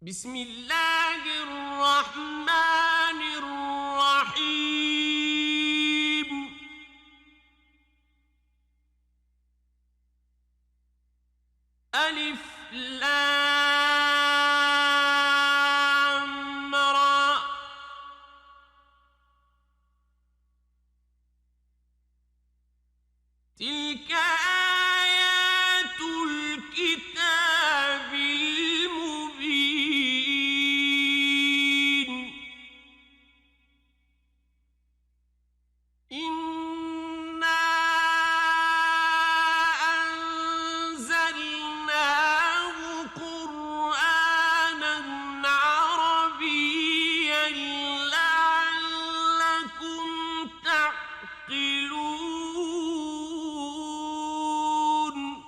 بسم الله الرحمن الرحيم ألف لام را تلك آيات الكتاب المبين إنا أنزلناه قرآنا عربيا لعلكم تعقلون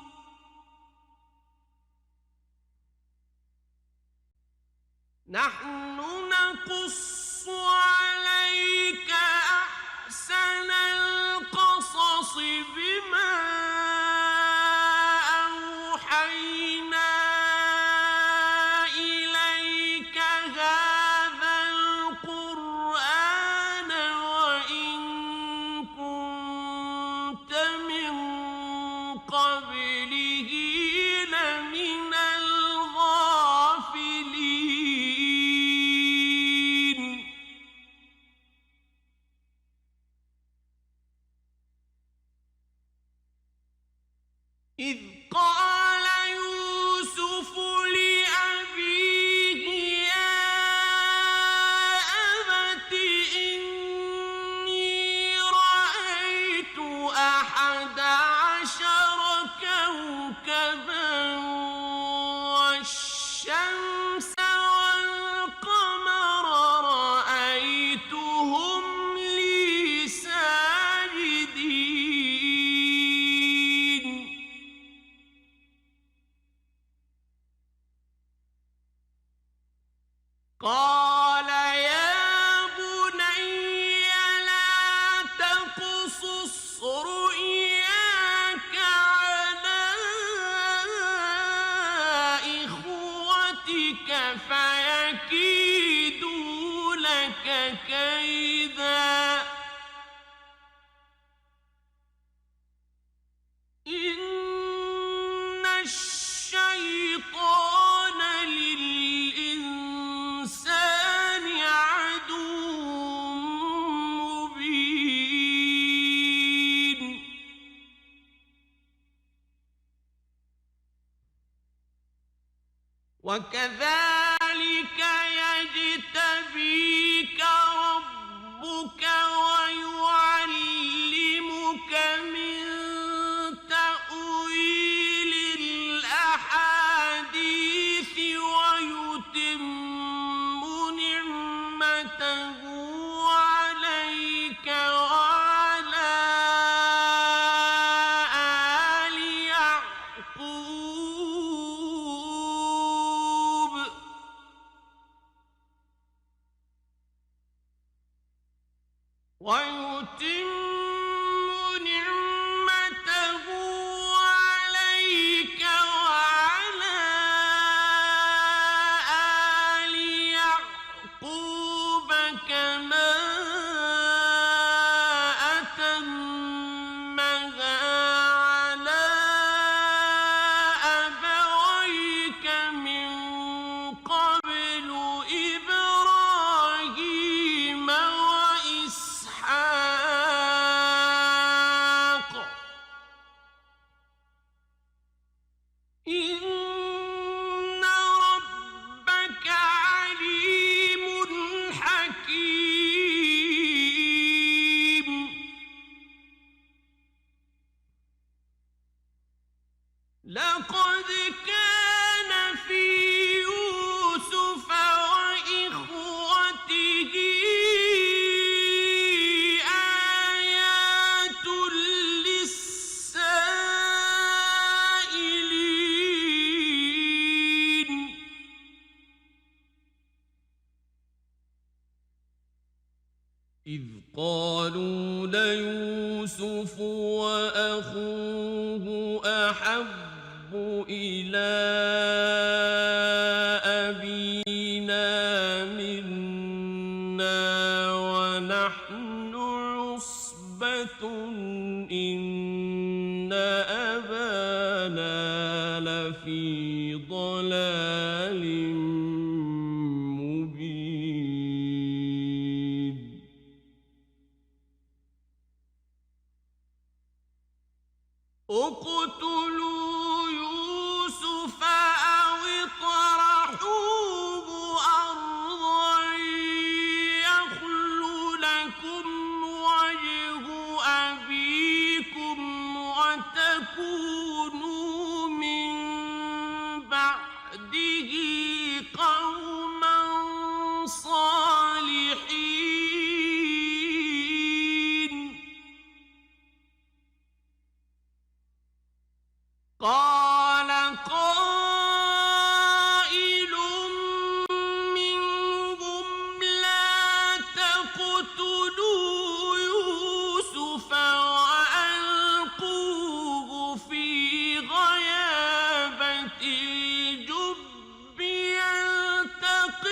نحن نقص عليك أحسن القصص بما أوحينا إليك هذا القرآن وإن كنت من قبله لمن الغافلين إذ قال يوسف لأبيه يا أبت إني رأيت 11 كوكبا والشمس والقمر رأيتهم لي ساجدين قال يا بني لا تقصص رؤياك على إخوتك فيكيدوا لك كيدا إن الشيطان للإنسان عدو مبين وكذلك يجتبيك ربك ويعلمك من تأويل الأحاديث ويتم نعمته عليك وعلى آل يعقوب ويتم نعمته عليك وعلى آل يعقوب كما أتمها على أبويك من قبل إبراهيم وإسحاق إن ربك عليم حكيم لقد كان في يوسف وإخوته آيات للسائلين إذ قالوا ليوسف وأخوه أحب إلى أبيه عُصْبَةٌ إِنَّ أَبَانَا لَفِي ضَلَالٍ مُّبِينٍ اقْتُلُوا يُوسُفَ أَوِ اطْرَحُوهُ أَرْضًا يَخْلُ لَكُمْ وَجْهُ أَبِيكُمْ وَتَكُونُوا مِن بَعْدِهِ قَوْمًا صَالِحِينَ قَالَ قَائِلٌ مِّنْهُمْ لَا تَقْتُلُوا يُوسُفَ وَأَلْقُوهُ فِي غَيَابَتِ الْجُبِّ يَلْتَقِطْهُ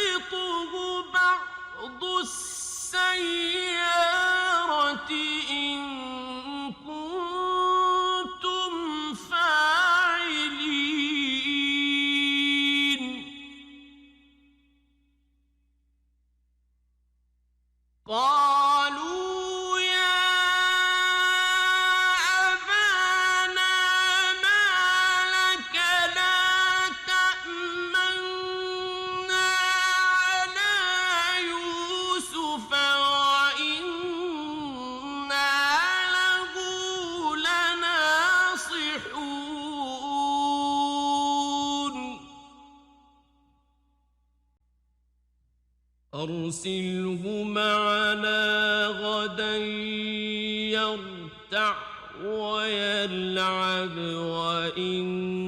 بَعْضُ السَّيَّارَةِ إِن كُنتُمْ فَاعِلِينَ قَالُوا يَا أَبَانَا مَا لَكَ لَا تَأْمَنَّا عَلَىٰ يُوسُفَ وَإِنَّا لَهُ لَنَاصِحُونَ أَرْسِلْهُ مَعَنَا غَدًا يَرْتَعْ وَيَلْعَبْ وَإِنَّا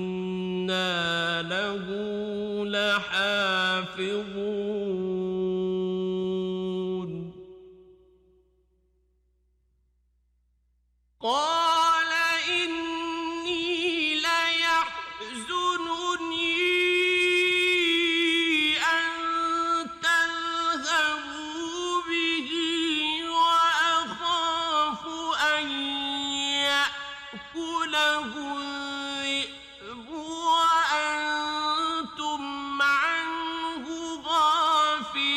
لَهُ لَحَافِظُونَ قَالَ إِنِّي لَيَحْزُنُنِي أَن تَذْهَبُوا بِهِ وَأَخَافُ أَن يَأْكُلَهُ الذِّئْبُ وَأَنتُمْ عَنْهُ غَافِلُونَ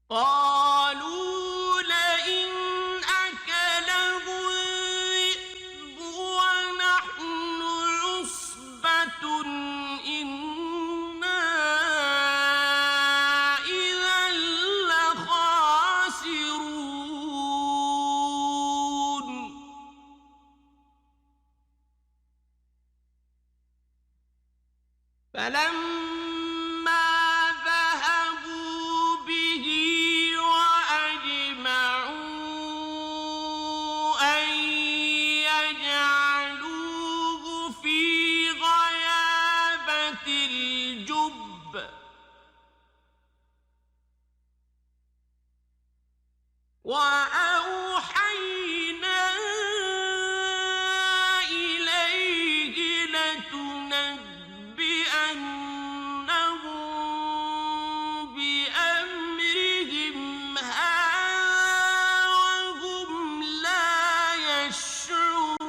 قَالُوا لَئِنْ أَكَلَهُ الذِّئْبُ وَنَحْنُ عُصْبَةٌ إِنَّا إِذًا لَّخَاسِرُونَ فَلَمَّا ذَهَبُوا بِهِ وَأَجْمَعُوا أَن يَجْعَلُوهُ فِي غَيَابَتِ الْجُبِّ وَأَوْحَيْنَا إِلَيْهِ لَتُنَبِّئَنَّهُم بِأَمْرِهِمْ هَٰذَا وَهُمْ لَا يَشْعُرُونَ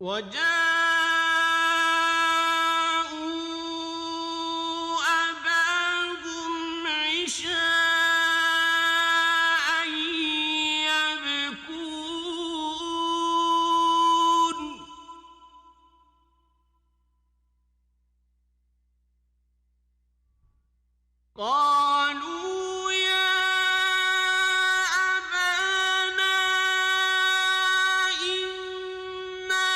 وَجَاءُوا أَبَاهُمْ عِشَاءً يَبْكُونَ قَالُوا يَا أَبَانَا إِنَّا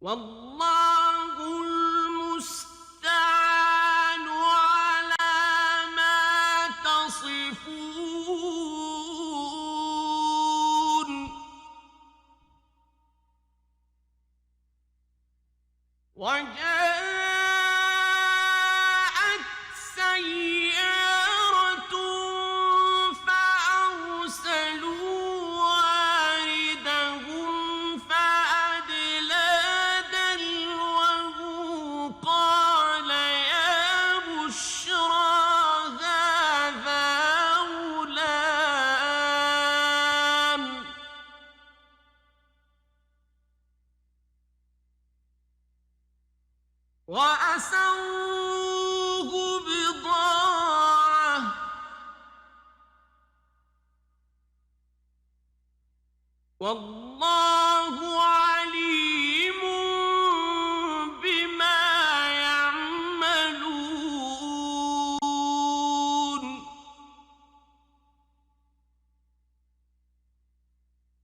والله المستعان على ما تصفون وجاءت سيارة فأرسلوا واردهم فأدلى دلوه قال يا بشرى هذا غلام وأسروه بضاعة والله عليم بما يعملون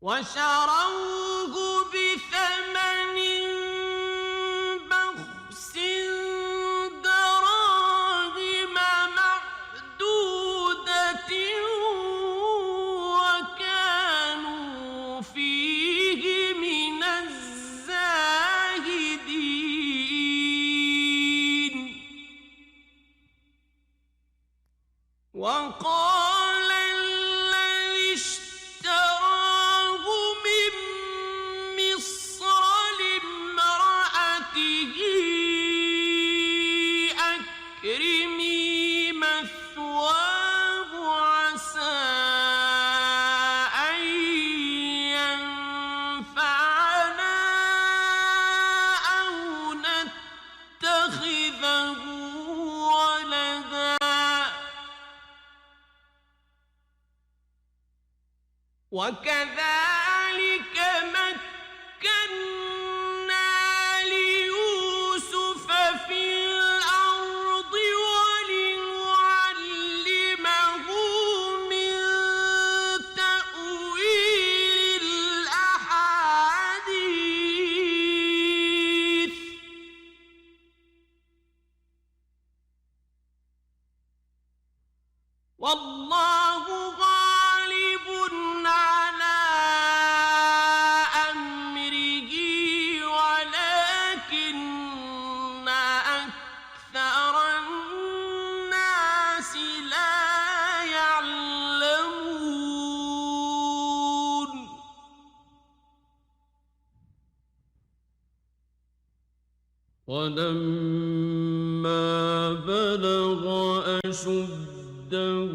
وشروه بثمن بخس دراهم معدودة وكانوا فيه من الزاهدين وقال الذي اشتراه من مصر لامرأته أكرمي مثواه عسى أن ينفعنا أو نتخذه ولدا وكذلك مكنا ليوسف في الأرض ولنعلمه من تأويل الأحاديث والله غالب على أمره ولكن أكثر الناس لا يعلمون ولما بلغ أشده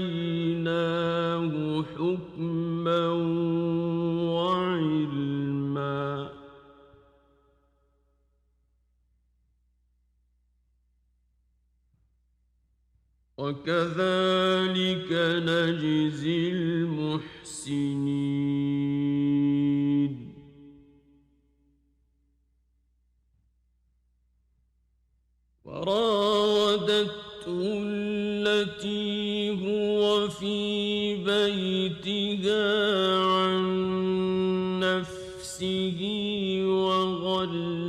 آتيناه حكما وعلما وكذلك نجزي المحسنين وراودته التي هو في بيتها عن نفسه وغلقت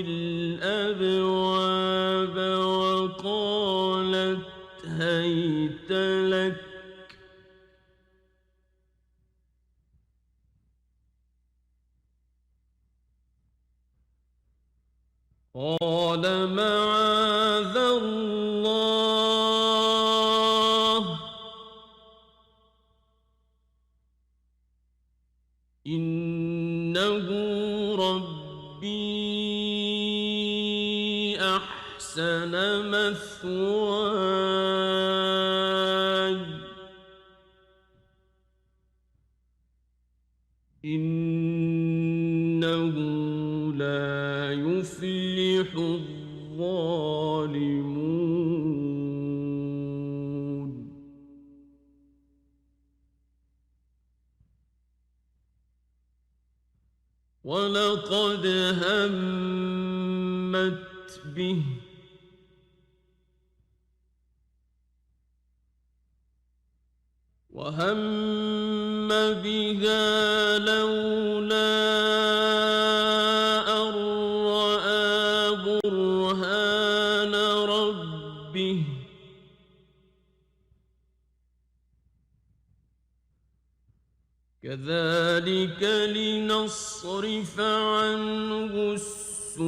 الأبواب وقالت هيت لك قال معاذ الله إنه ربي أحسن مثواي إنه لا يفلح الظالمون ولقد همت به وهم بها لولا أن رأى برهان ربه كذلك لنصرف عنه السوء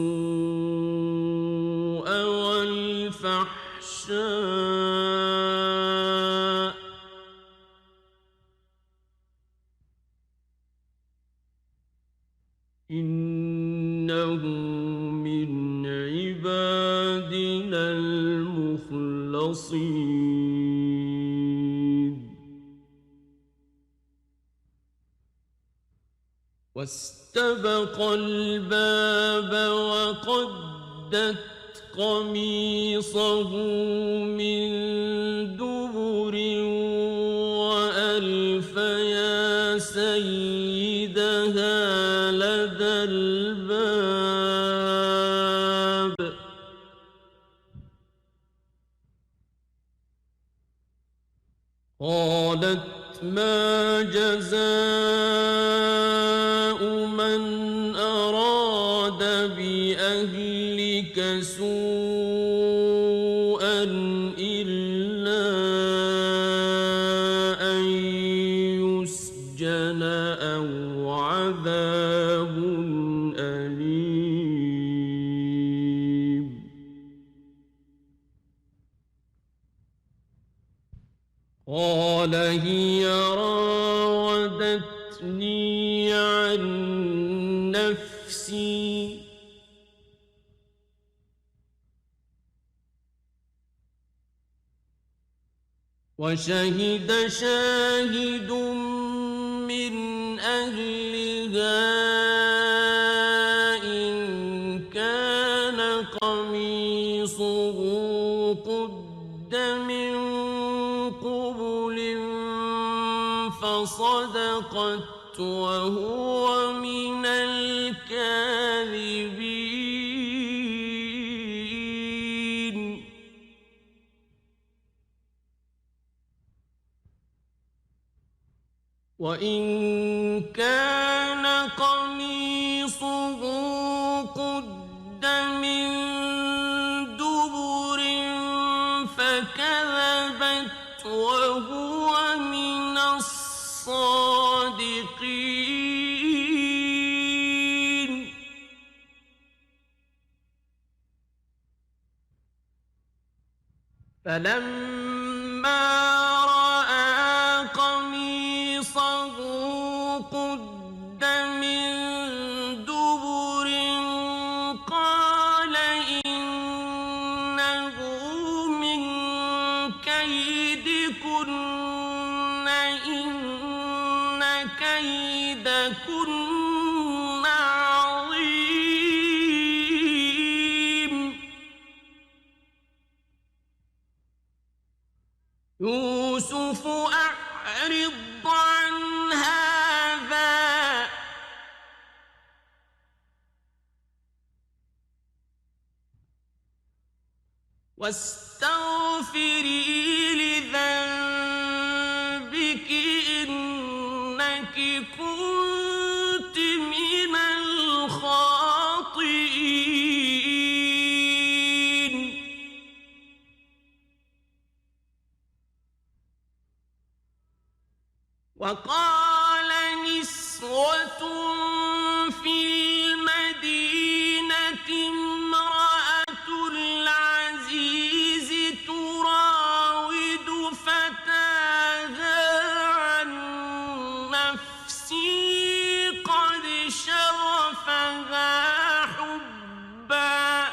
والفحشاء إنه من عبادنا المخلصين واستبق الباب وقدت قميصه من دبر وألف يا سيدها لدى الباب قالت ما جزاء من أراد بأهلك سوءا إلا أن يسجن أو عذاب أليم قال هي راودتني عن نفسي وشهد شاهد من أهلها إن كان قميصه قد من قبل فصدقت وهو من الكاذبين وإن كان قميصه قد من دبر فكذبت وهو من الصادقين فلما رأى قميصه قد من دبر قال إنه من كيدكن إن كيدكن عظيم يوسف أعرض عن هذا واستغفري لذنبك إنك كنت من الخاطئين وقال نسوة في المدينة امرأة العزيز تراود فتاها عن نفسه قد شغفها حبا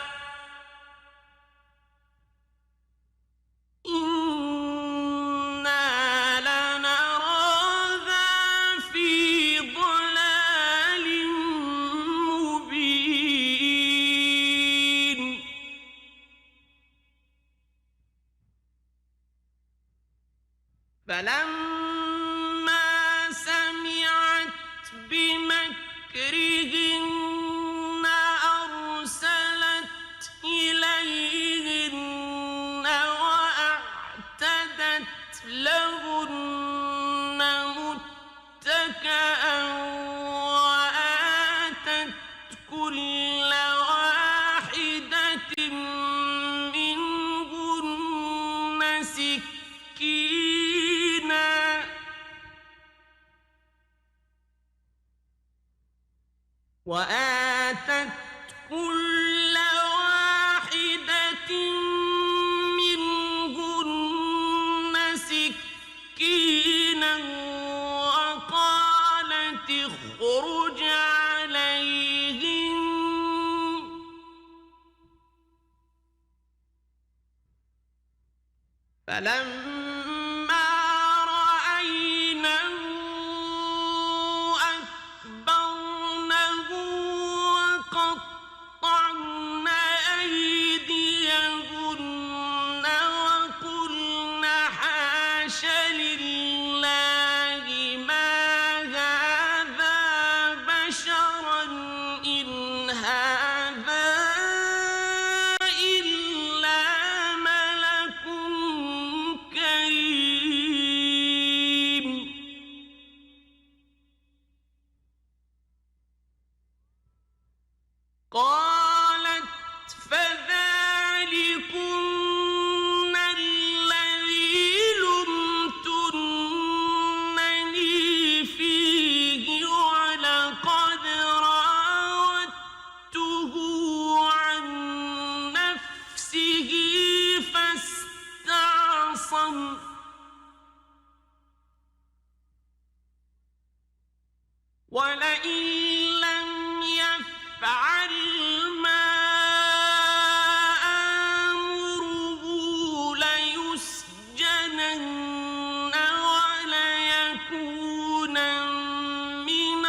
إنا لنراها في ضلال مبين فلما سمعت بمكرهن أرسلت إليهن وأعتدت لهن وآتت كل واحدة منهن سكينا وقالت اخرج عليهم فلما رأينه أكبرنه وقطعن أيديهن وقلن حاش لله ما هذا بشرا إن هذا إلا ملك كريم قالت فذلكن الذي لمتنني فيه ولقد راودته عن نفسه فاستعصم ولئن لم يفعل ما آمره ليسجنن وليكونا من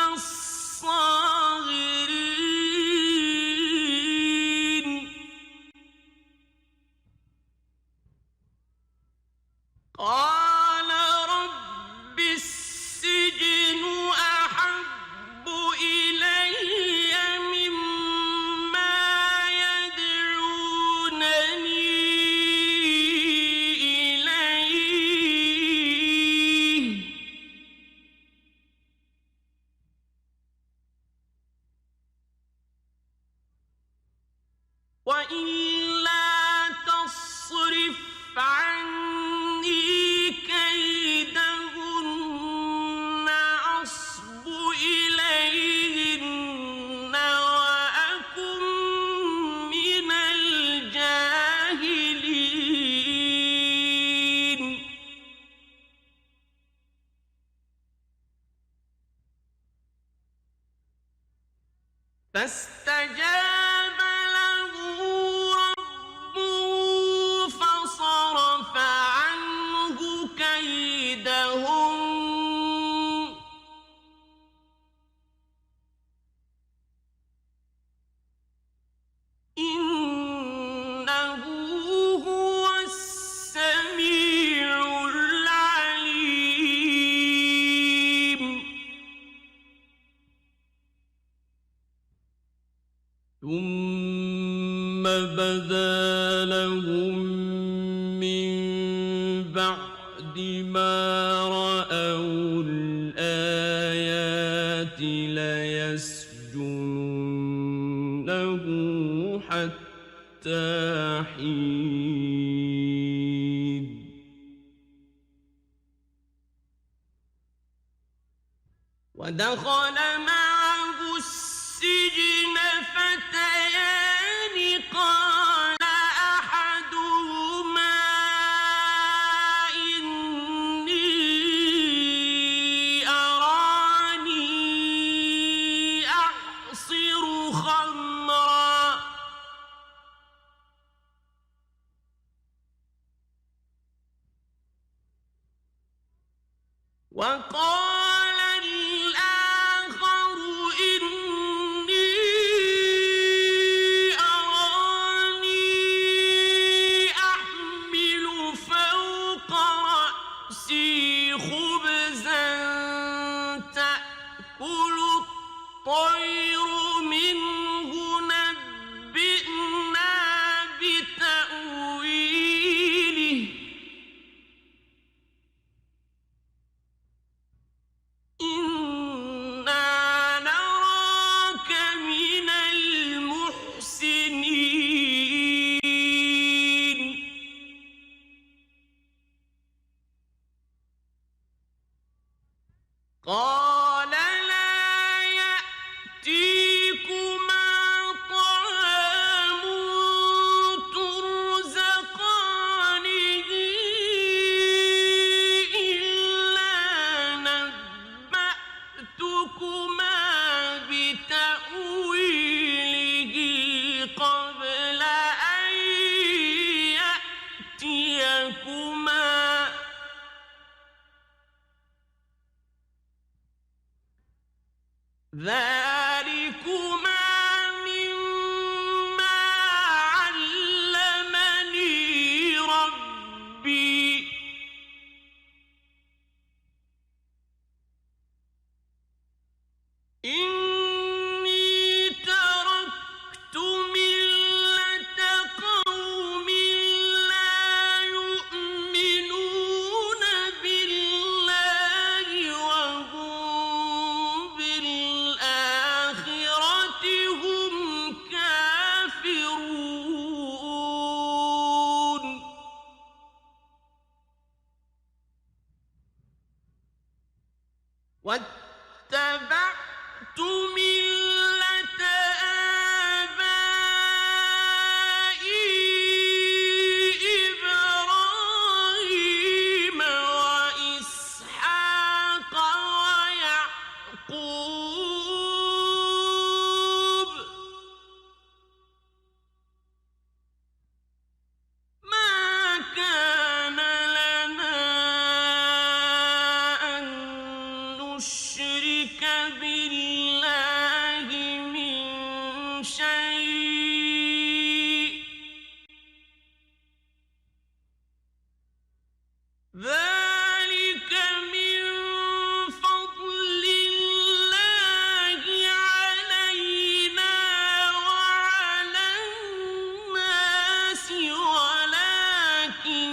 الصاغرين قال رب السجن أحب إلي مما يدعونني إليه وإلا تصرف عني كيدهن أصب إليهن وأكن من الجاهلين فاستجاب له ربه فصرف عنه كيدهم إنه هو السميع العليم ثم بدا لهم من بعد ما رأوا الآيات ليسجننه حتى حين ودخل معه السجن فتيان قال أحدهما إني أراني أعصر خمرا وقال الآخر إني أراني أحمل فوق رأسي خبزا تأكل الطير منه نبئنا بتأويله إنا نراك من المحسنين قال لا يأتيكم ذلكما مما علمني ربي إني تركت ملة قوم لا يؤمنون بالله وهم بالآخرة هم كافرون واتبعت ملة آبائي إبراهيم وإسحاق ويعقوب ما كان لنا أن نشرك بالله من شيء ذلك من فضل الله علينا وعلى الناس ولكن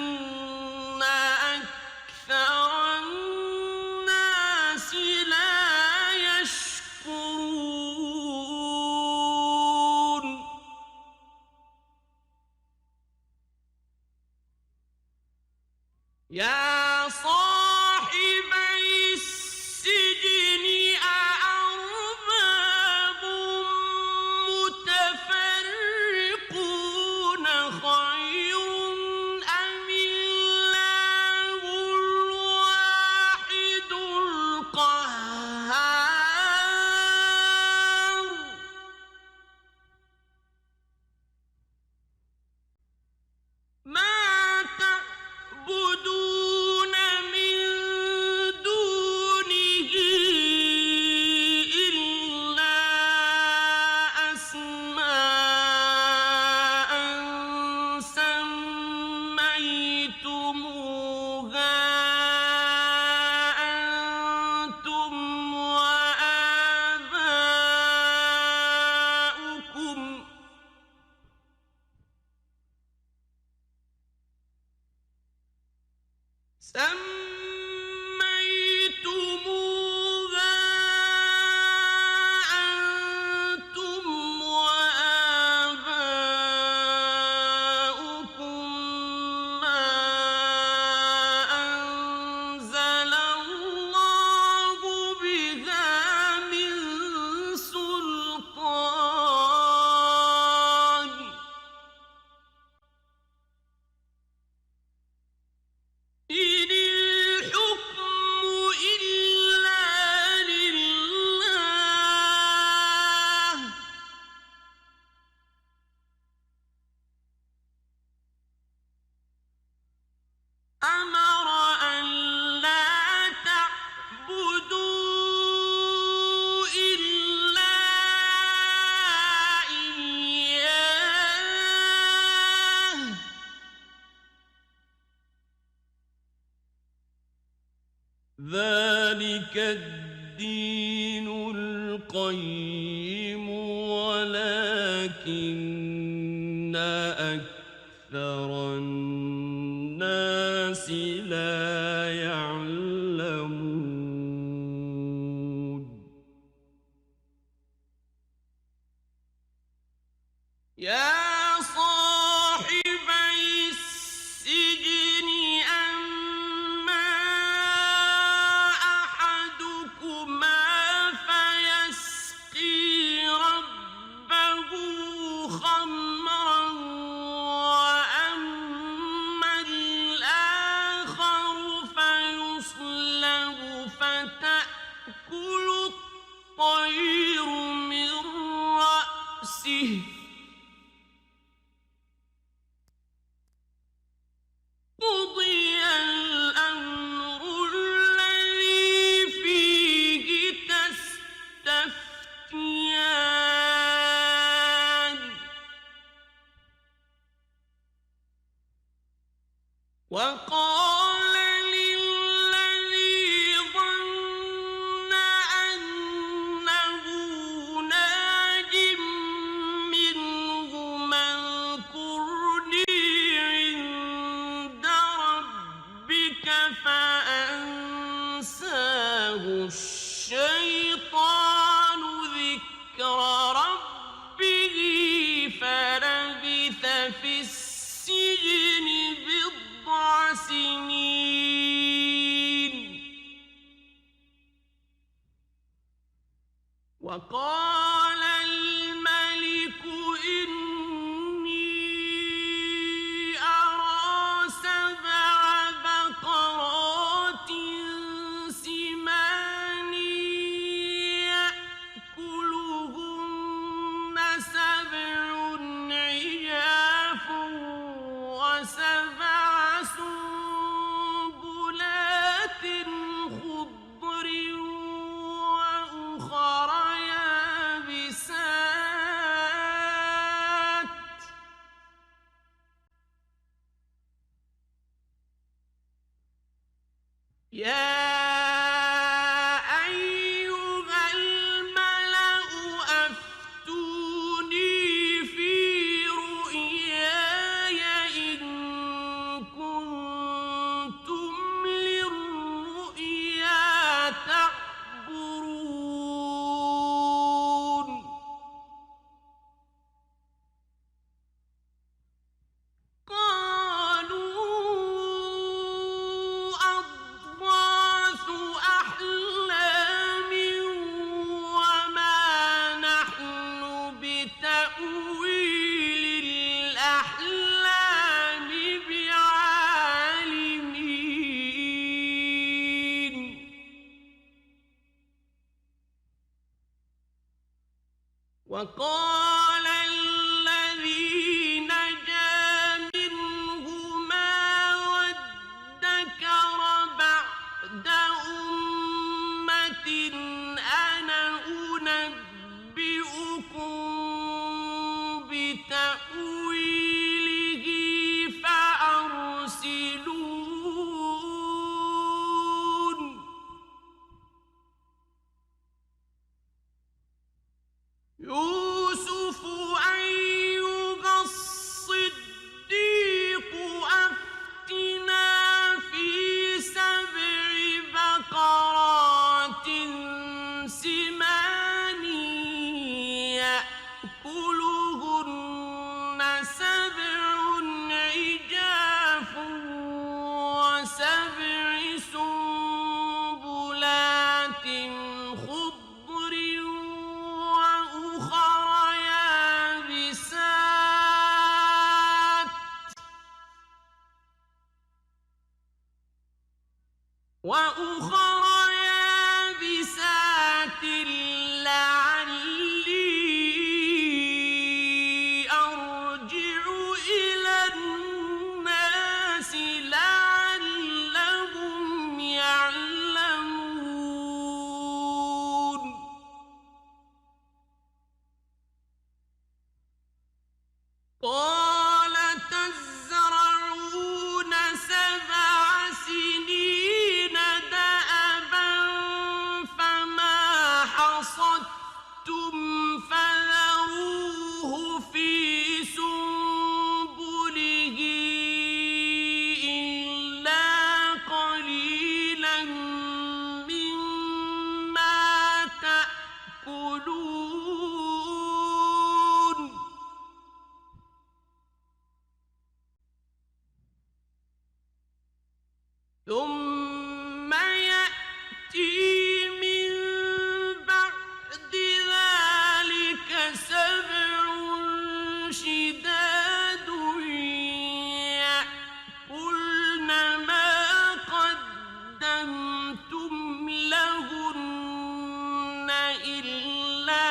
أكثر الناس لا يشكرون يا صاحبي السجن أأرباب متفرقون خير أم الله الواحد القهار ما تعبدون من دونه إلا أسماء سميتموها أنتم وآباؤكم سميتموها أنتم وآباؤكم ما أنزل الله بها من سلطان إن الحكم إلا لله أمر أن لا تعبدوا إلا إياه ذلك الدين القيم ولكن أكثر الناس لا يعلمون يا صاحبي السجن أما أحدكما فيسقي ربه خمرا وأما الشيطان ذكر ربه فلبث في السجن بضع سنين. وقال الملك إني أرى 7 بقرات سمان يأكلهن 7 عجاف و7 سنبلات خضر وأخر يابسات يا أيها الملأ أفتوني في رؤياي إن كنتم للرؤيا تعبرون. قالوا أضغاث أحلام وما نحن بتأويل الأحلام بعالمين. وقال الذي نجا منهما وادكر بعد أمة أنا أنبئكم بتأويله فأرسلون. يوسف أيها الصديق أفتنا في 7 بقرات سمان يأكلهن 7 عجاف و7 سنبلات خضر وأخر يابسات لعلي أرجع إلى الناس لعلهم يعلمون. قال تزرعون 7 سنين دأبا فما حصدتم فذروه في سنبله إلا قليلا مما تأكلون. ثم يأتي من بعد ذلك 7 شداد يأكلن ما قدمتم لهن إلا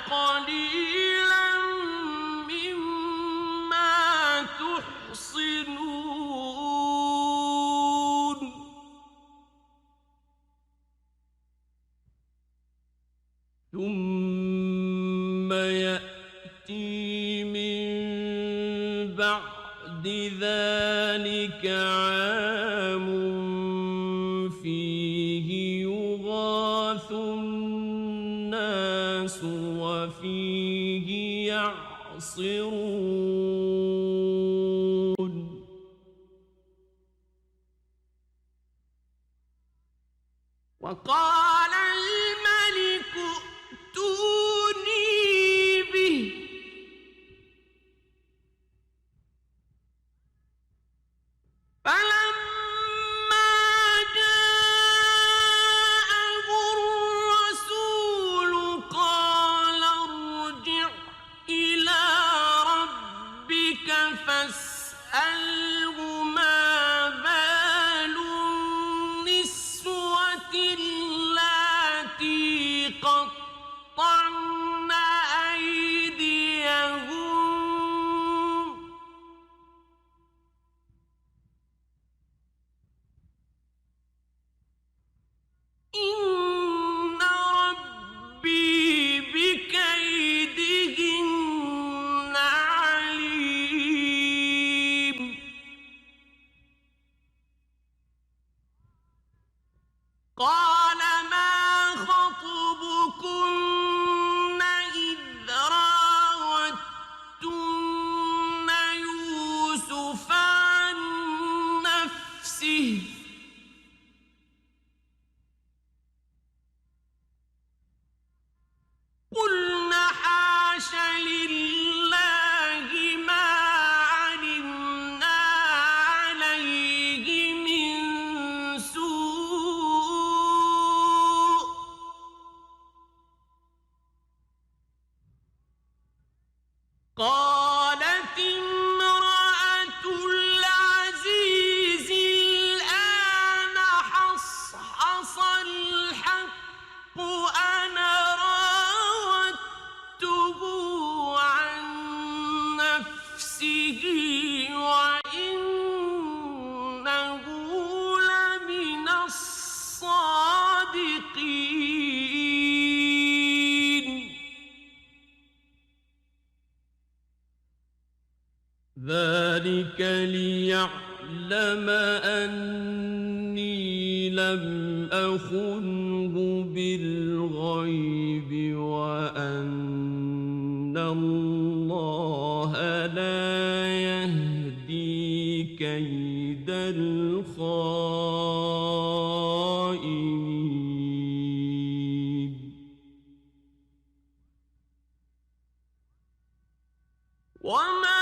قليلا مما تحصنون. ثم يأتي من بعد ذلك عام فيه يغاث الناس وفيه يعصرون. وقال ذلك ليعلم أني لم أخنه بالغيب وأن الله لا يهدي كيد الخائنين وما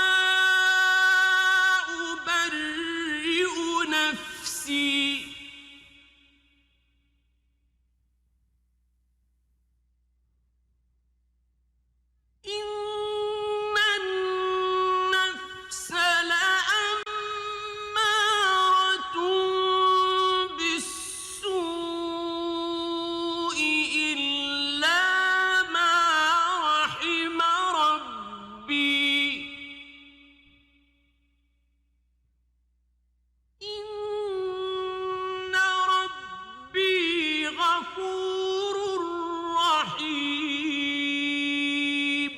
أبرئ نفسي إن النفس لأمارة بالسوء إلا ما رحم ربي إن ربي غفور رحيم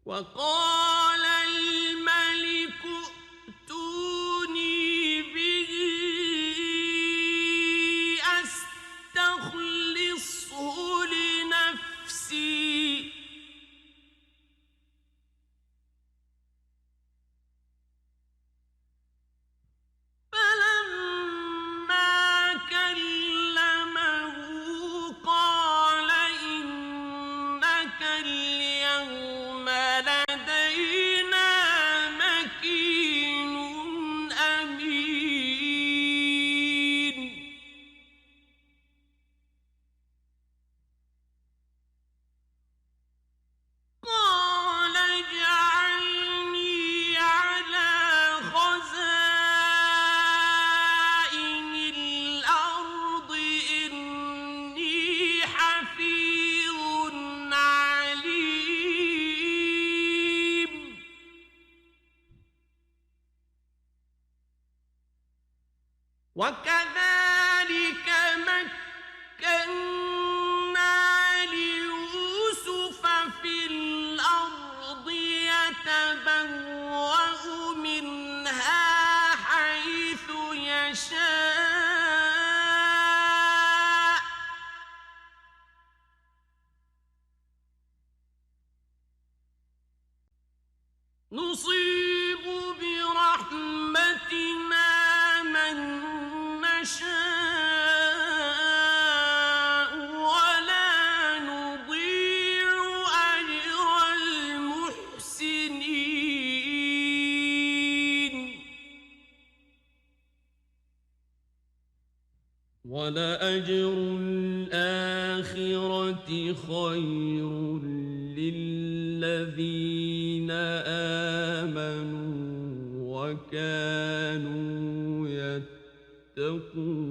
وقال الملك ائتوني به أستخلصه لنفسي فلما كلمه قال إنك اليوم لدينا مكين أمين قال اجعلني على خزائن الأرض إني حفيظ عليم وكذلك مكنا ليوسف في الأرض يتبوأ منها حيث يشاء نصيب برحمتنا من نشاء ولا نضيع أجر المحسنين ولأجر الآخرة خير للذين آمنوا وكانوا يتقون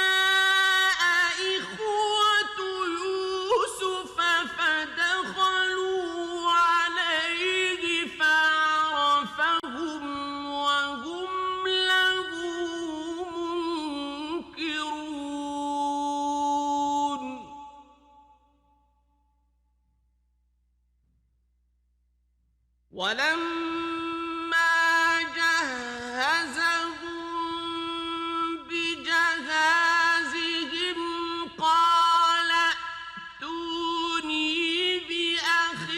وجاء إخوة يوسف فدخلوا عليه فعرفهم وهم له منكرون ولما جهزهم بجهازهم قال ائتوني بأخ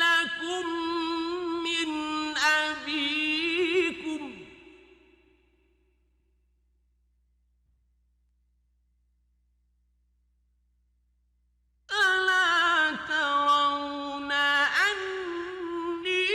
لكم من أبيكم ألا ترون أني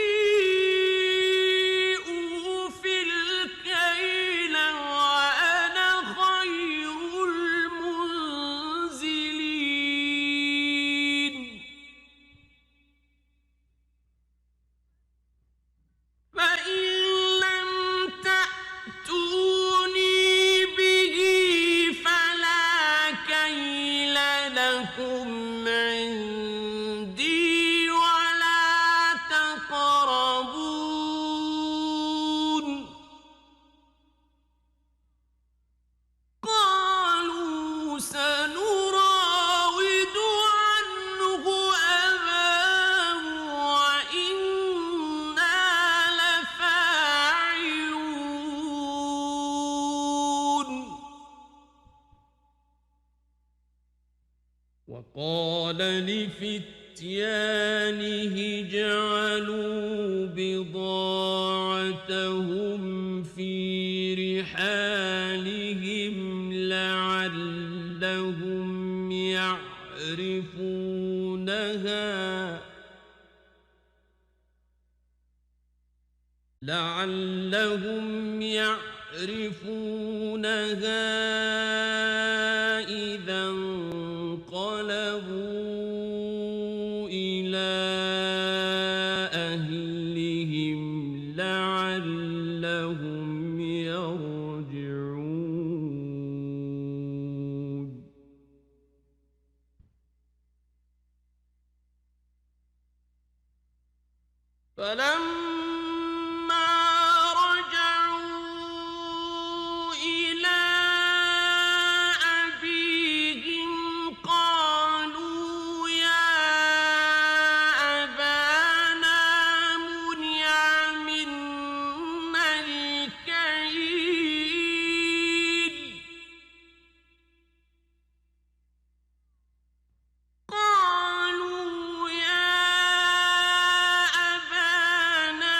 وقال لفتيانه اجعلوا بضاعتهم في رحالهم لعلهم يعرفونها إذا انقلبوا إلى أهلهم لعلهم يرجعون فلما رجعوا إلى أبيهم قالوا يا أبانا منع منا الكيل قالوا يا أبانا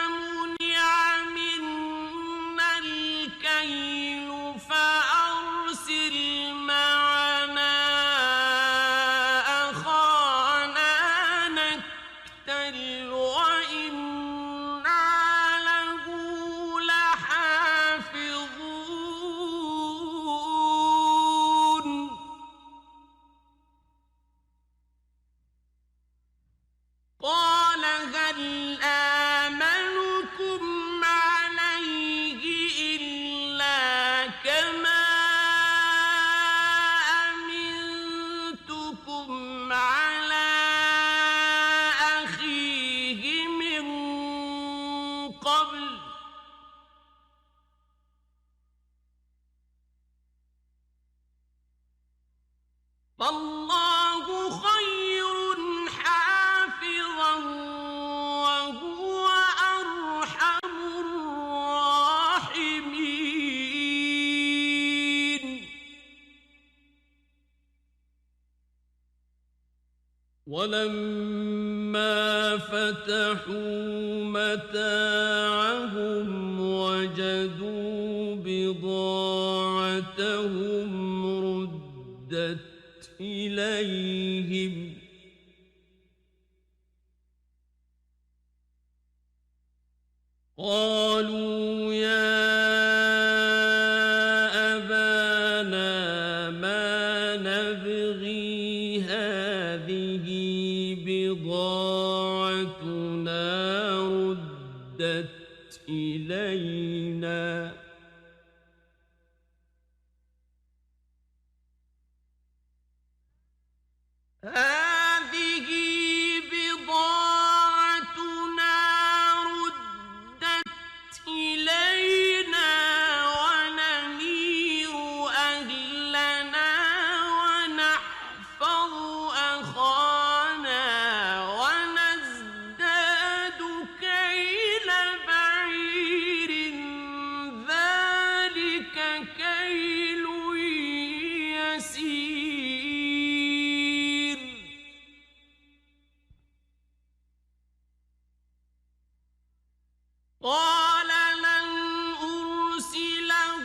منع منا الكيل فأرسل معنا أخانا نكتل وإنا له لحافظون قال هل آمنكم عليه إلا كما أمنتكم على أخيه من قبل فالله خير حافظا وهو أرحم الراحمين ولما فتحوا متاعهم وجدوا بضاعتهم ردت إليهم قالوا يا أبانا ما نبغي هذه بضاعتنا ردت إلينا هذه بضاعتنا ردت إلينا ونمير أهلنا ونحفظ أخانا ونزداد كيل بعير ذلك كيل يسير قال لن أرسله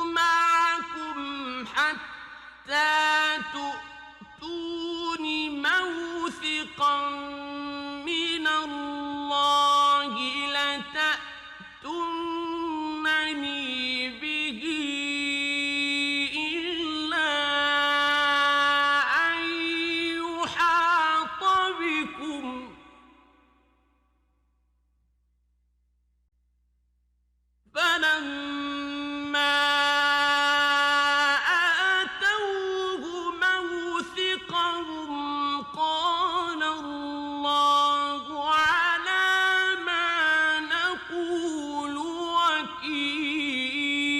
معكم حتى تؤتون موثقا من الله لتأتونني به إلا أن يحاط بكم فلما آتوه موثقهم قال الله على ما نقول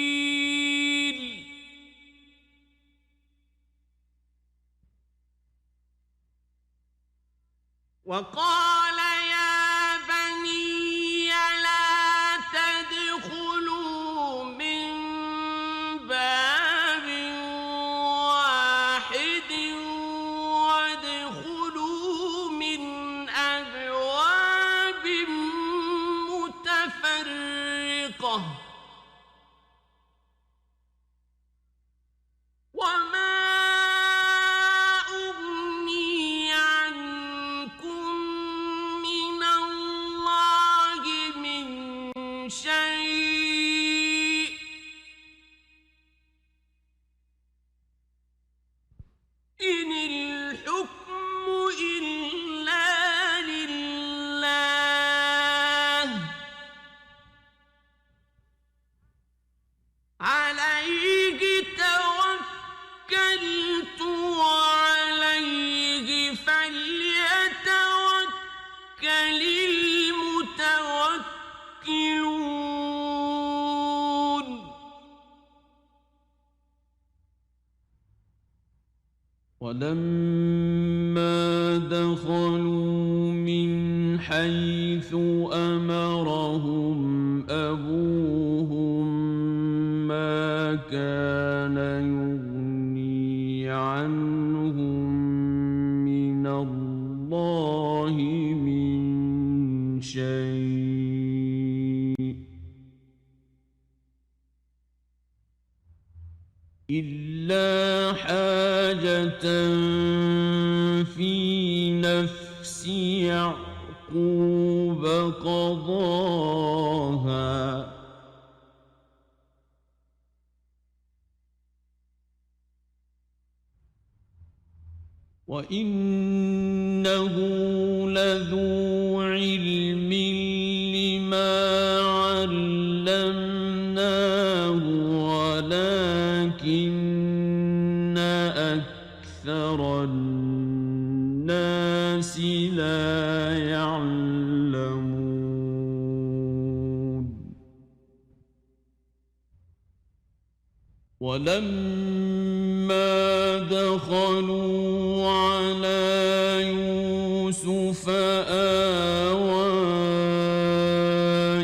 وكيل وقال يا بني لا تدخلوا من باب واحد الحكم إلا لله عليه توكلت وعليه فليتوكل المتوكلون ولما دخلوا من حيث أمرهم أبوهم ما كان يغني عنهم من الله من شيء إلا حاجة في نفس يعقوب قضاها وإنه لذو علم لما علمناه ولكن أكثر الناس لا يعلمون ولما دخلوا على يوسف آوى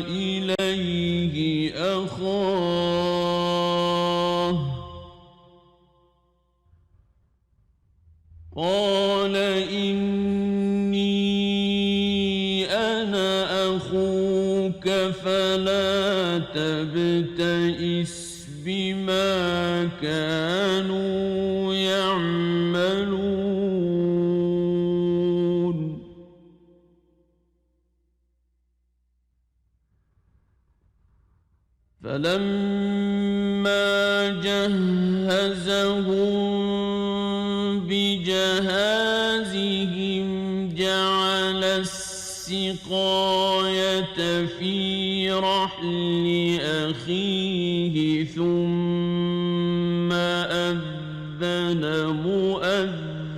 إليه أخاه قال إني أنا أخوك فلا تبتئس بما كانوا يعملون فلما جهزهم بجهازهم جعل السقاية في رحل أخيه ثم أذن مؤذن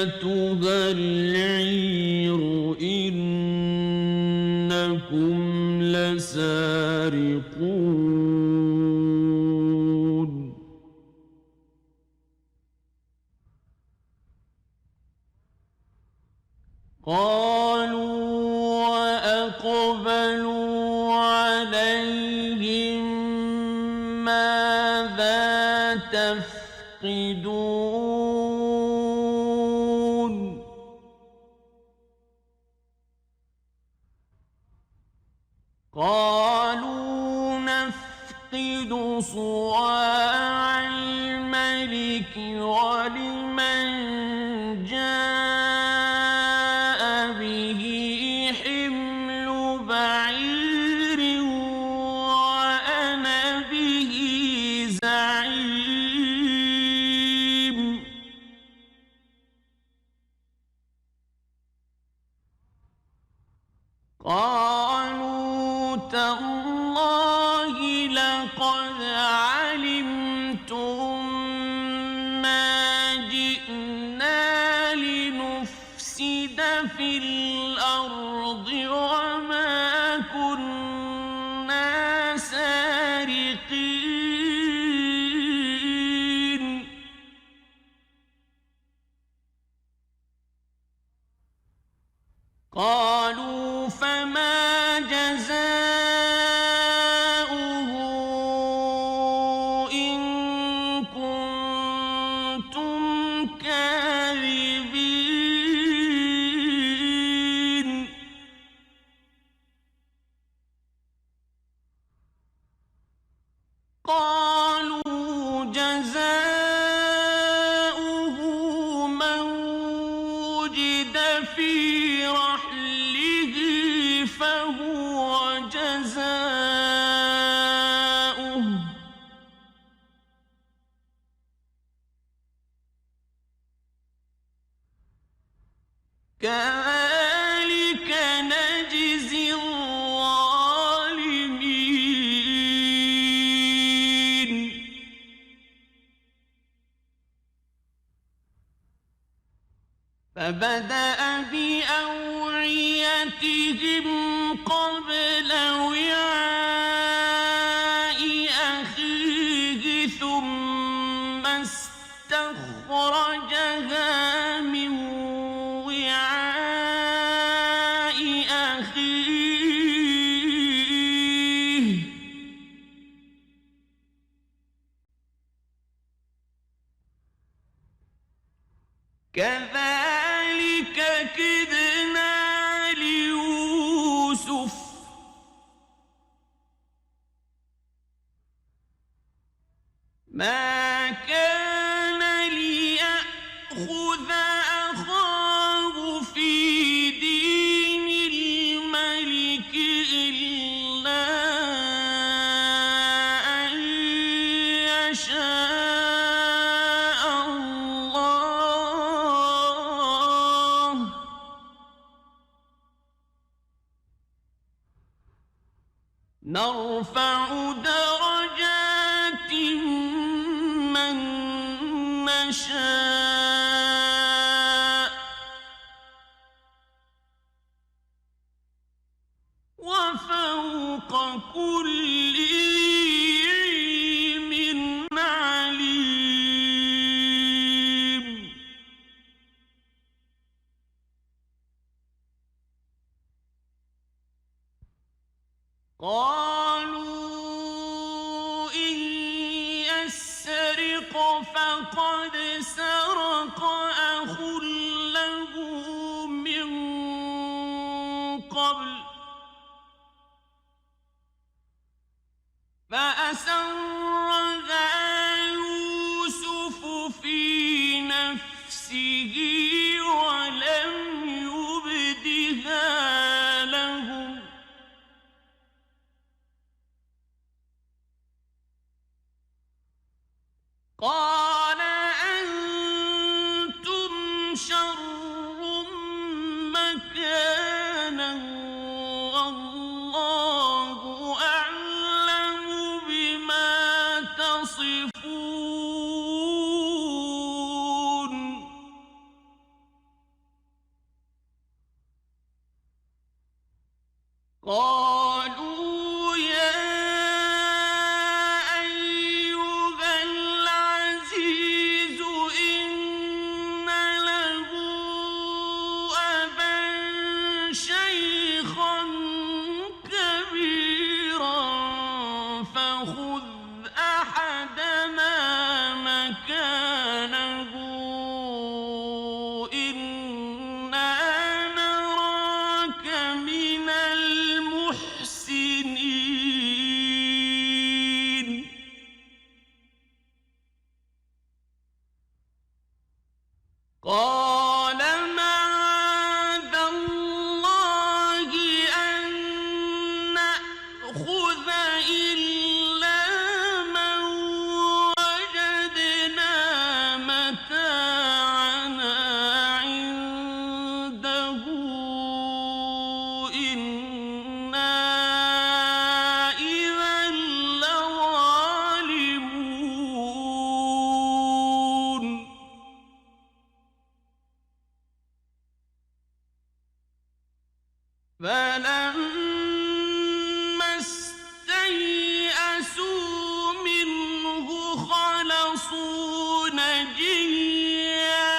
أيتها العير إنكم لسارقون قالوا وأقبلوا عليهم ماذا تفقدون قالوا نفقد صواع الملك ولمن جاء به حمل بعير وأنا به زعيم قالوا تالله لقد علمتم ما جئنا لنفسد في الأرض وما كنا سارقين قالوا فما جزاؤه إن كنتم كاذبين قالوا جزاؤه من وجد في رحله فهو جزاؤه كذلك نجزي الظالمين. فبدأ بأوعيتهم قبل وعاء أخيه ثم استخرجها من وعاء أخيه كذلك كدنا ليوسف ما كان ليأخذ أخاه في دين الملك إلا أن يشاء الله نرفع درجات من نشاء وفوق كل ذي علم عليم. قالوا إن يسرق فقد سرق أخ له من قبل فأسرها يوسف في نفسه ولم يبدها لهم قال أنتم شر مكانا والله أعلم بما تصفون. قالوا يا أيها العزيز إن له أبا شيخا كبيرا فخذ أحدنا مكانه إنا نراك من المحسنين. قال معاذ الله أن نأخذ إلا من وجدنا متاعنا عنده إنا إذا لظالمون. فلما استيئسوا منه خلصوا نجيا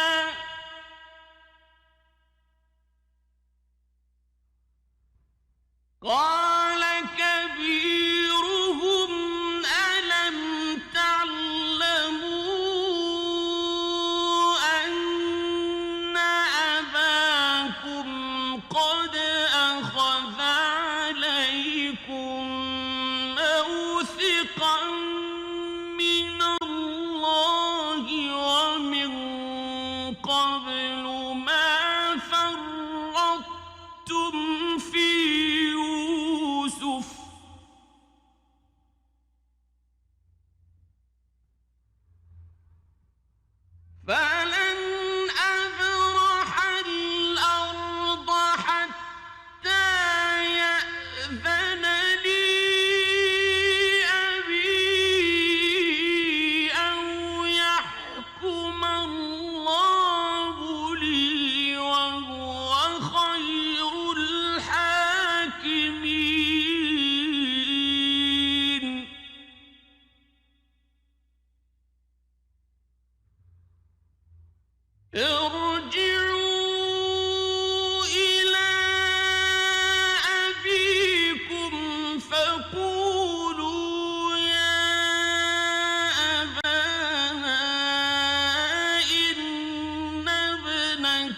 قال كبيرهم ألم تعلموا أن أباكم قد أخذ عليكم موثقا من الله ومن قبل ما فرطتم في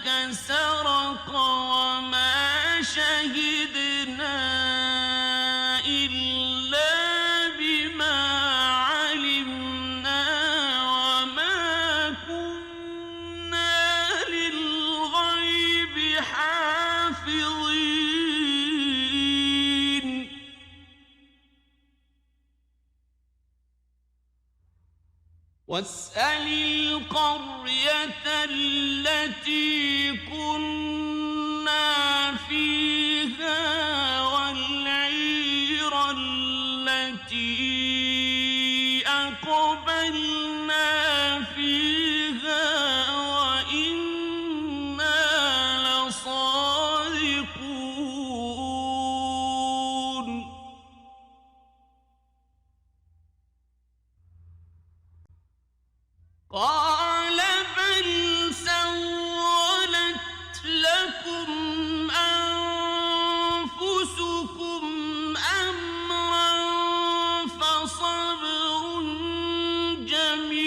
أنك سرق وما شهدنا إلا بما علمنا وما كنا للغيب حافظين واسأل القرية التي كنا فيها والعير التي أقبلنا فيها وإنا لصادقون قال بل سولت لكم أنفسكم أمرا فصبر جميل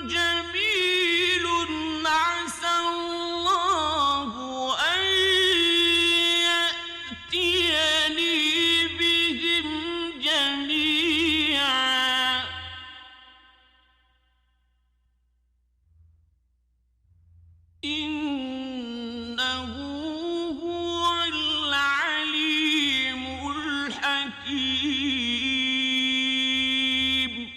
جميل عسى الله أن يأتيني بهم جميعا إنه هو العليم الحكيم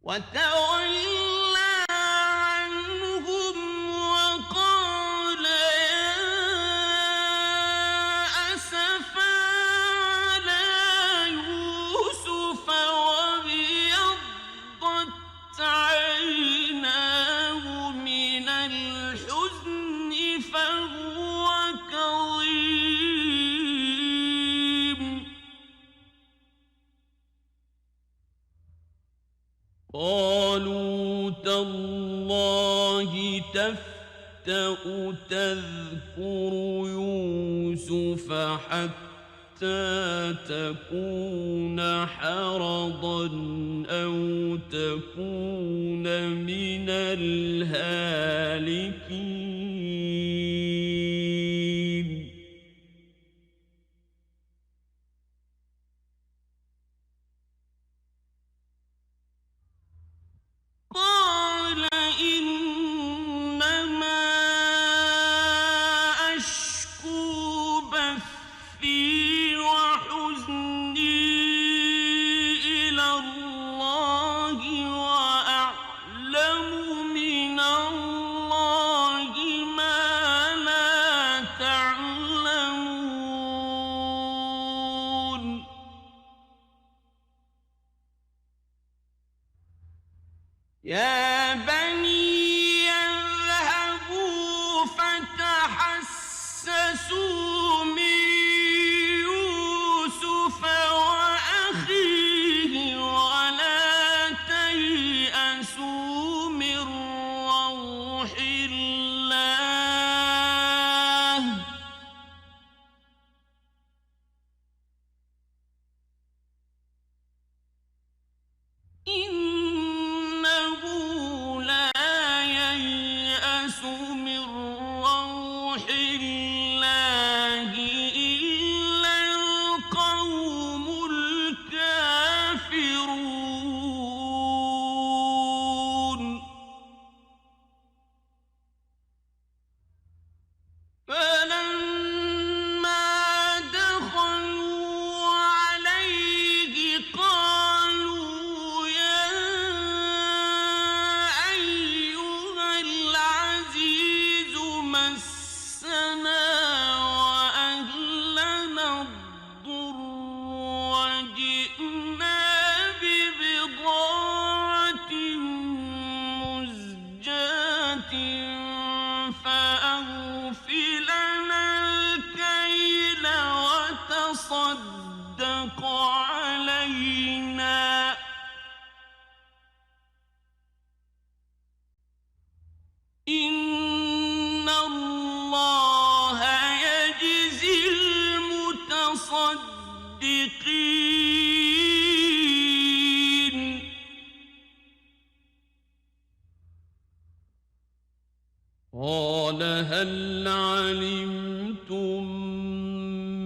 وتولى عنهم وقال يا أسفا على يوسف وابيضت عيناه من الحزن فهو كظيم قالوا تالله تفتأ تذكر يوسف حتى تكون حرضا أو تكون من الهالكين قال إنما أشكو بثي وحزني إلى الله وأعلم من الله ما لا تعلمون يا بني اذهبوا فتحسسوا من يوسف وأخيه ولا تيأسوا من روح الله إنه لا ييأس من روح الله إلا القوم الكافرون فلما دخلوا عليه قالوا يا أيها العزيز مسنا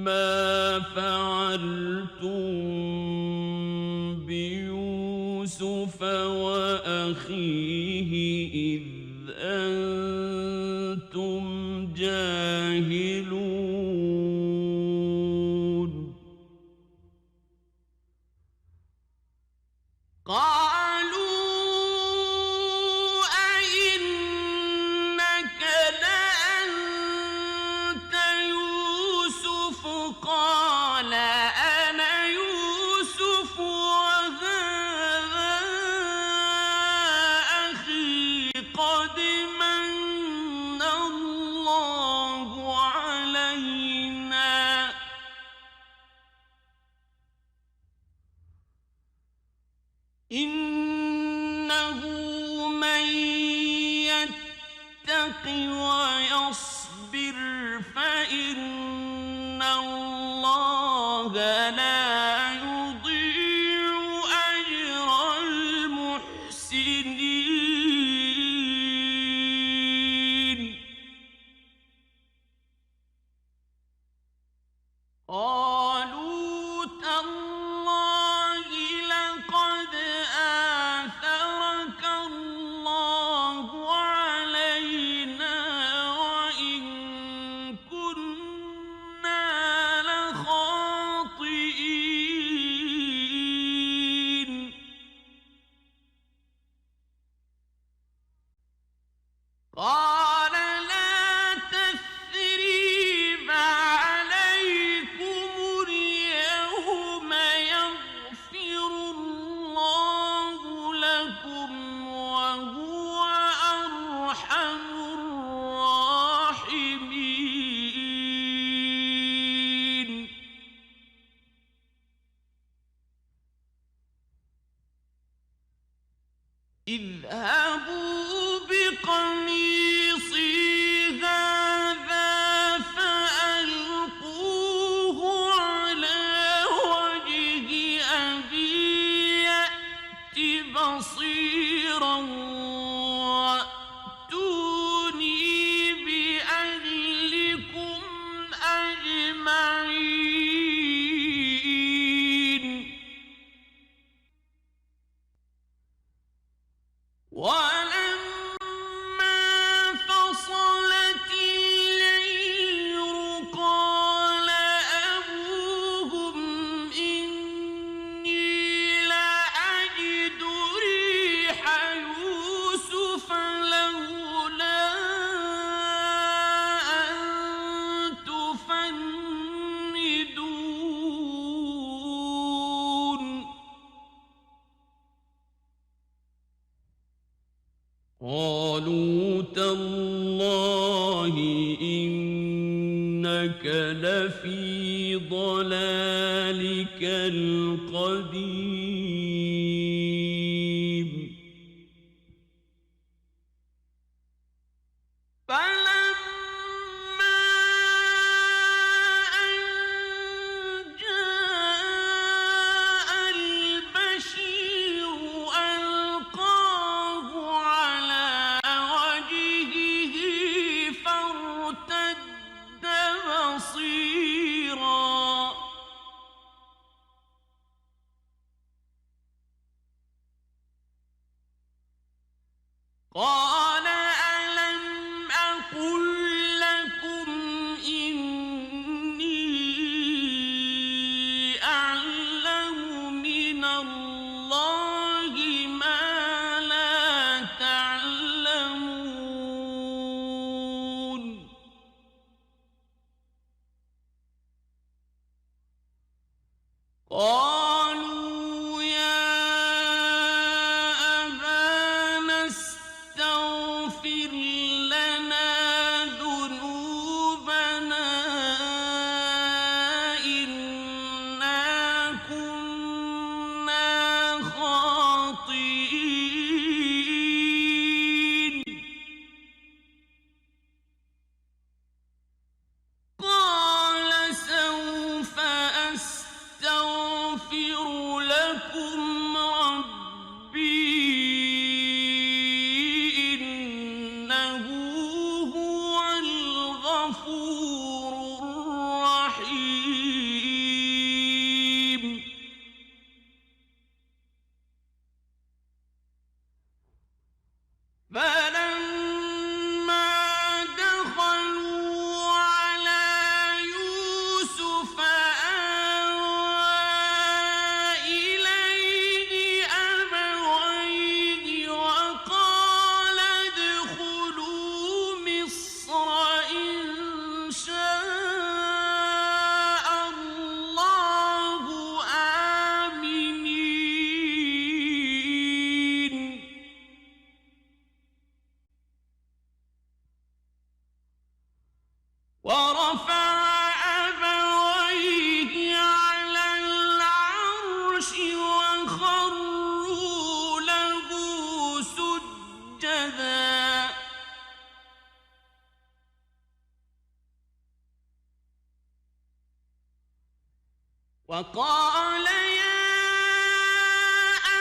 ما فعلتم بيوسف وأخيه إذ أنتم جاهلون قالوا أئنك لأنت يوسف قال أنا يوسف وهذا أخي قد من الله علينا إنه من يتق ويصبر فإن الله لا يضيع أجر المحسنين قالوا تالله لقد آثرك الله علينا وإن كنا لخاطئين قال لا تثريب عليكم اليوم يغفر الله لكم وهو أرحم الراحمين اذهبوا بقميصي هذا فألقوه على وجه أبي يأت بصيرا وأتوني بأهلكم أجمعين ولما فصلت العير قال أبوهم إني لأجد ريح يوسف لولا أن تفندون قالوا تالله إنك لفي ضلالك القديم فلما أن جاء البشير ألقاه على وجهه فارتد بصيرا قال ألم أقل لكم إني أعلم من الله ما لا تعلمون وقال يا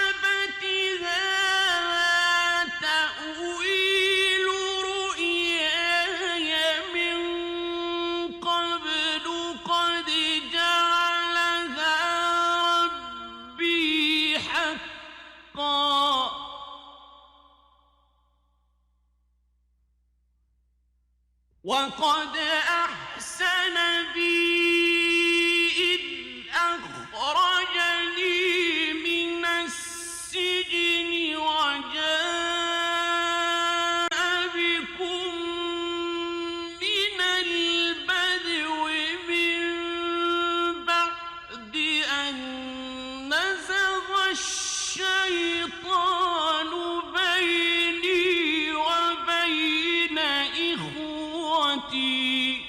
أبت هذا تأويل رؤياي من قبل قد جعلها ربي حقا وقد أحسن بي إذ أخرجني من السجن وجاء بكم من البدو من بعد أن نزغ الشيطان بيني وبين إخوتي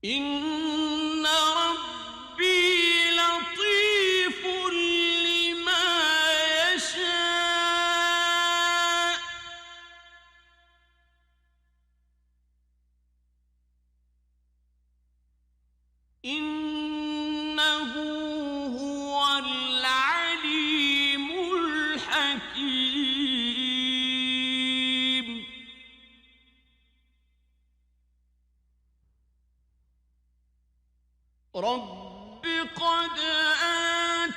إن ربي لطيف لما يشاء إنه هو العليم الحكيم رب قد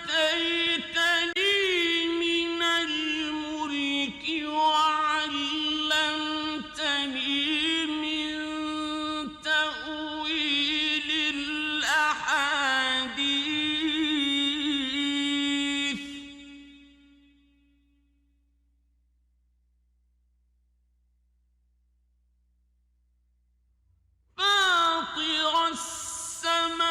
آتيتني من الملك وعلمتني من تأويل الأحاديث فاطر السماوات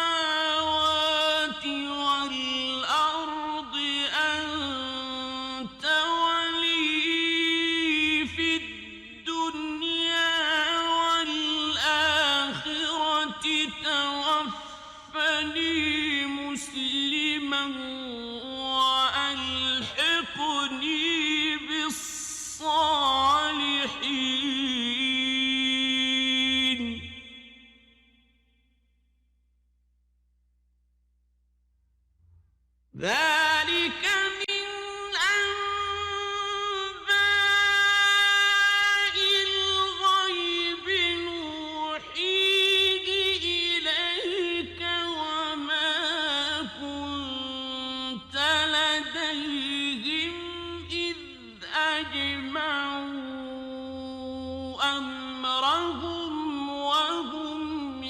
والأرض أنت ولي في الدنيا والآخرة توفني مسلما وألحقني بالصالحين ذلك من أنباء الغيب نوحيه إليك وما كنت لديهم إذ أجمعوا أمرهم وهم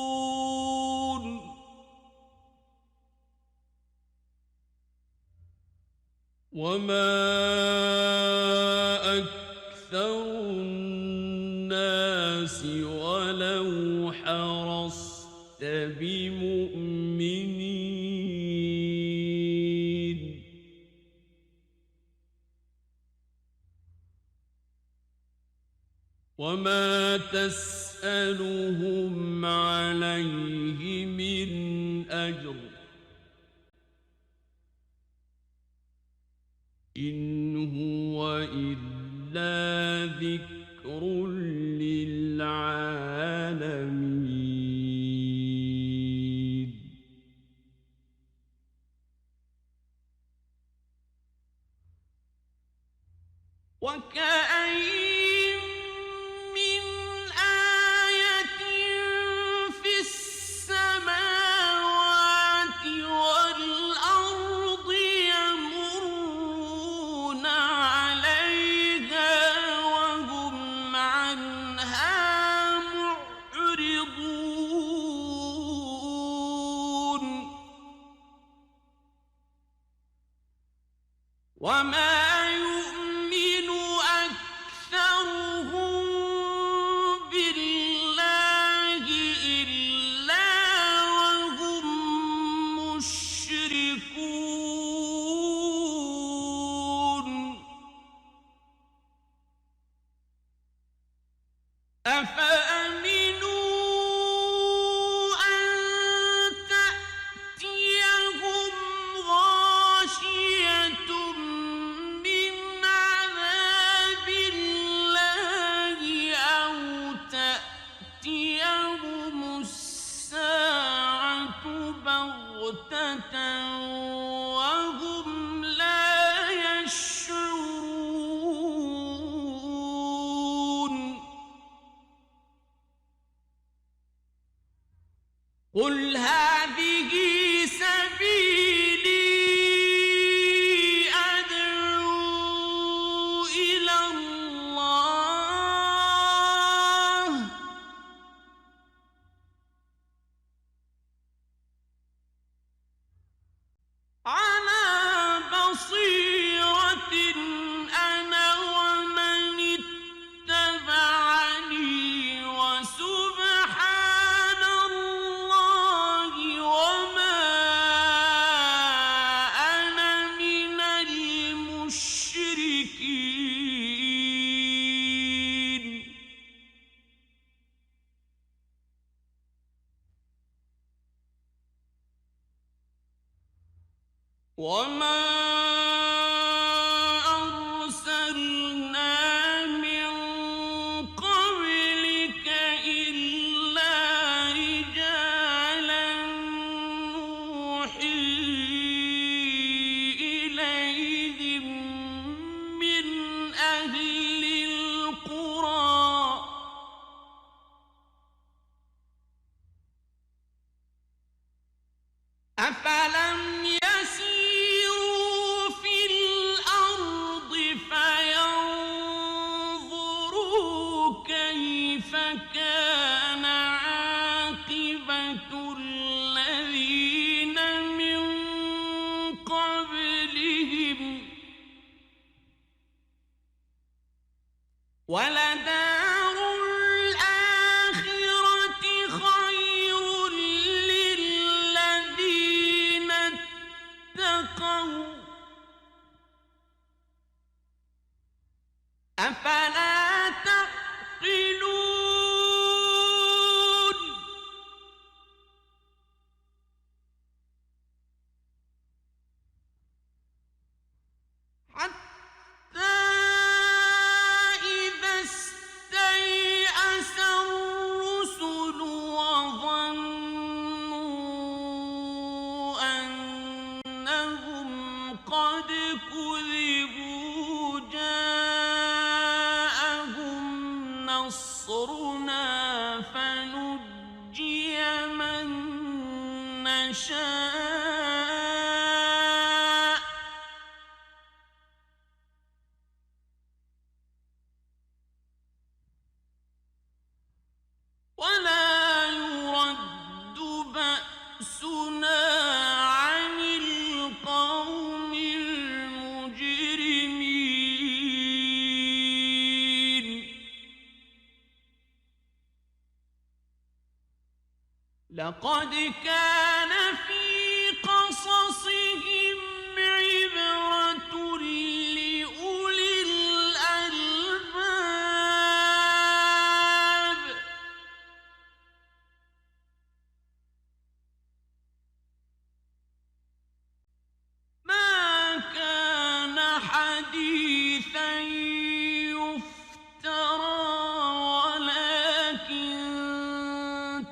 يمكرون وما أكثر الناس ولو حرصت بمؤمنين وما تسألهم عليه من أجر إن هو إلا ذكر للعالمين وكأين من آية في السماوات والأرض يمرون عليها وهم عنها معرضون وما يؤمن أكثرهم بالله إلا وهم مشركون أفأمنوا أن تأتيهم غاشية من عذاب الله قل هذه سبيلي أدعو إلى الله على بصيرة أنا ومن اتبعني وسبحان الله وما أنا من المشركين. وما أرسلنا من قبلك إلا رجالا نوحي إليهم من أهل القرى أفلم يسيروا في الأرض فينظروا كيف كان عاقبة الذين من قبلهم ولدار الآخرة خير للذين اتقوا أفلا تعقلون. حتى إذا استيأس الرسل وظنوا أنهم قد كذبوا جاءهم نصرنا فنجي من نشاء ولا يرد بأسنا عن القوم المجرمين. لقد كان في قصصهم عبرة لأولي الألباب ما كان حديثا يفترى ولكن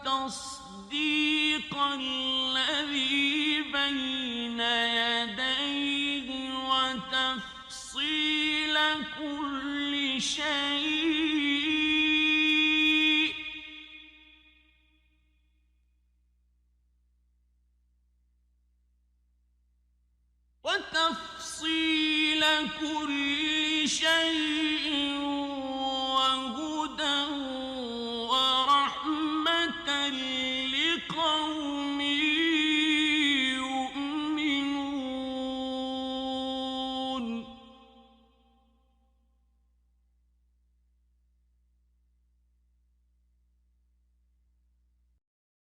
تصديق الذي بين يديه وتفصيل كل شيء وتفصيل كل شيء